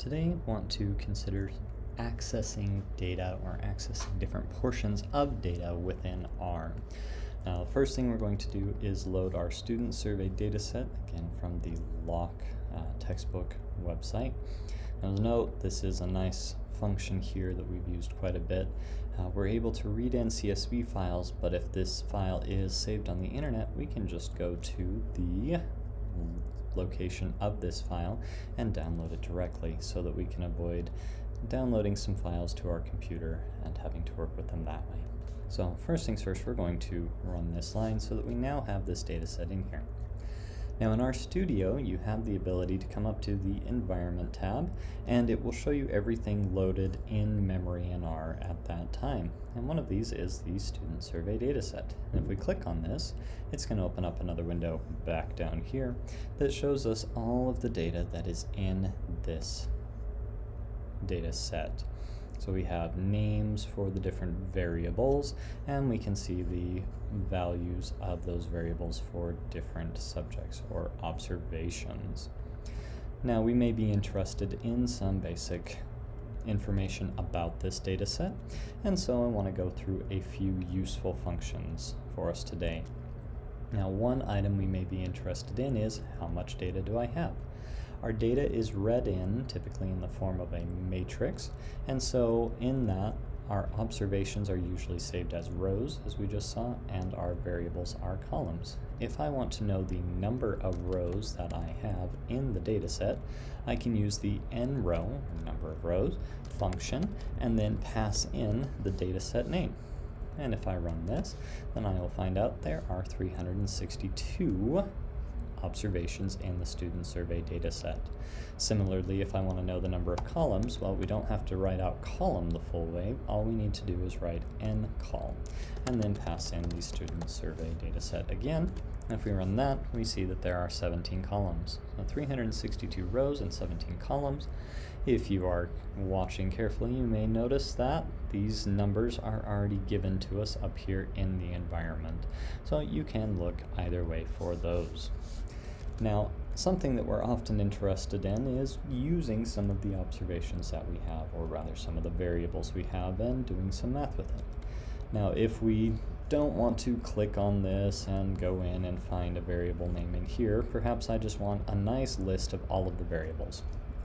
Today I want to consider accessing data or accessing different portions of data within R. Now the first thing we're going to do is load our student survey dataset, again from the Locke textbook website. Now note this is a nice function here that we've used quite a bit. We're able to read in CSV files, but if this file is saved on the internet, we can just go to the location of this file and download it directly so that we can avoid downloading some files to our computer and having to work with them that way. So first things first, we're going to run this line so that we now have this data set in here. Now in RStudio, you have the ability to come up to the Environment tab, and it will show you everything loaded in memory in R at that time. And one of these is the Student Survey Dataset. And if we click on this, it's going to open up another window back down here that shows us all of the data that is in this data set. So we have names for the different variables, and we can see the values of those variables for different subjects or observations. Now we may be interested in some basic information about this data set, and so I want to go through a few useful functions for us today. Now one item we may be interested in is how much data do I have? Our data is read in, typically in the form of a matrix, and so in that, our observations are usually saved as rows, as we just saw, and our variables are columns. If I want to know the number of rows that I have in the data set, I can use the nRow, or number of rows, function, and then pass in the data set name. And if I run this, then I will find out there are 362 observations in the student survey data set. Similarly, if I want to know the number of columns, well, we don't have to write out column the full way. All we need to do is write ncol and then pass in the student survey data set again. And if we run that, we see that there are 17 columns. So 362 rows and 17 columns. If you are watching carefully, you may notice that these numbers are already given to us up here in the environment. So you can look either way for those. Now, something that we're often interested in is using some of the observations that we have, or rather some of the variables we have, and doing some math with it. Now, if we don't want to click on this and go in and find a variable name in here, perhaps I just want a nice list of all of the variables.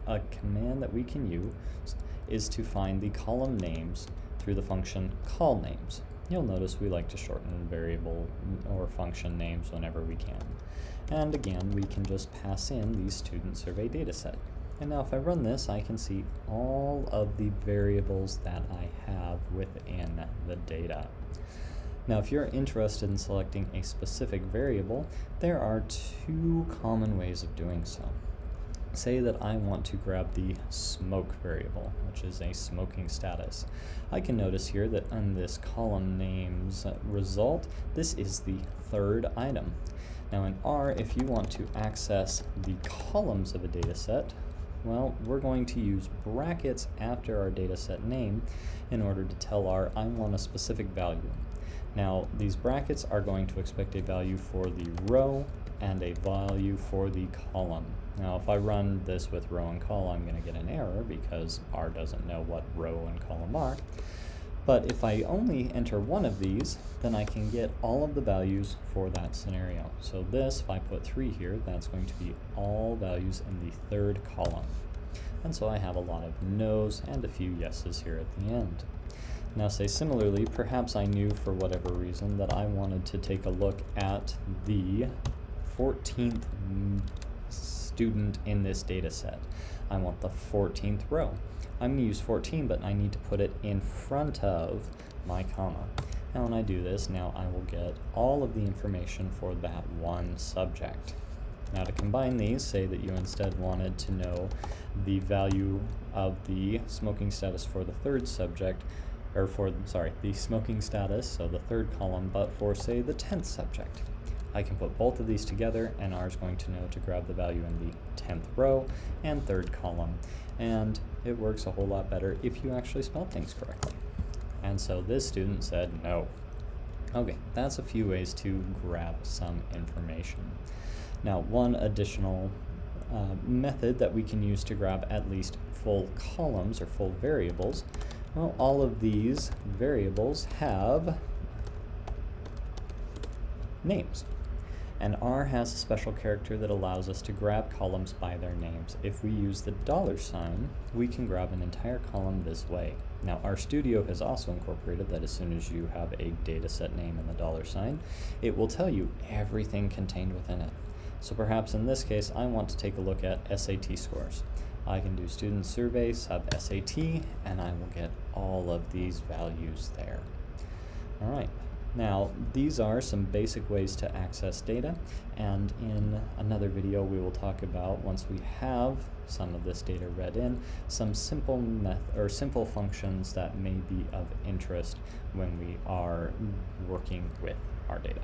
A command that we can use is to find the column names through the function callNames. You'll notice we like to shorten variable or function names whenever we can. And again, we can just pass in the student survey dataset. And now if I run this, I can see all of the variables that I have within the data. Now if you're interested in selecting a specific variable, there are two common ways of doing so. Say that I want to grab the smoke variable, which is a smoking status. I can notice here that in this column names result, this is the third item. Now in R, if you want to access the columns of a data set, well, we're going to use brackets after our data set name in order to tell R I want a specific value. Now these brackets are going to expect a value for the row and a value for the column. Now if I run this with row and col, I'm going to get an error because R doesn't know what row and column are. But if I only enter one of these, then I can get all of the values for that scenario. So this, if I put 3 here, that's going to be all values in the third column. And so I have a lot of no's and a few yeses here at the end. Now say similarly, perhaps I knew for whatever reason that I wanted to take a look at the 14th student in this data set. I want the 14th row. I'm going to use 14, but I need to put it in front of my comma. Now when I do this, now I will get all of the information for that one subject. Now to combine these, say that you instead wanted to know the value of the smoking status for the third subject, or the smoking status, so the third column, but for say the 10th subject. I can put both of these together, and R is going to know to grab the value in the 10th row and third column. And it works a whole lot better if you actually spell things correctly. And so this student said no. Okay, that's a few ways to grab some information. Now, one additional method that we can use to grab at least full columns or full variables. Well, all of these variables have names. And R has a special character that allows us to grab columns by their names. If we use the $, we can grab an entire column this way. Now, RStudio has also incorporated that as soon as you have a dataset name in the $, it will tell you everything contained within it. So perhaps in this case, I want to take a look at SAT scores. I can do student survey sub SAT, and I will get all of these values there. All right. Now, these are some basic ways to access data, and in another video we will talk about, once we have some of this data read in, some simple functions that may be of interest when we are working with our data.